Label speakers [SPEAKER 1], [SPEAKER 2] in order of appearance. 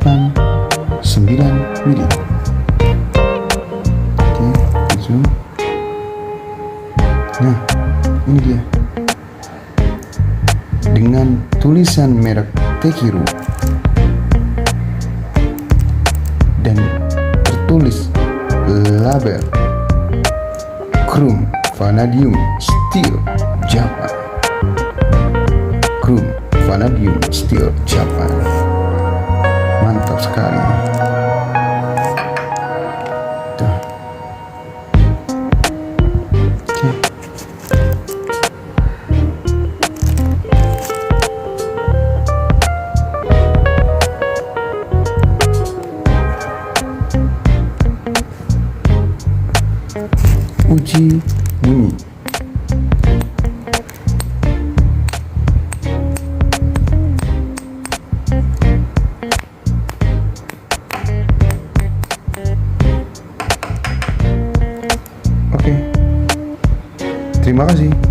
[SPEAKER 1] 9 mili. Oke, zoom. Nah, ini dia. Dengan tulisan merek Tekiro dan tertulis label Chrome Vanadium Steel Japan. Chrome Vanadium Steel Japan. Mantap sekali. Tuh. Oke. Uji bunyi. Oke. Terima kasih.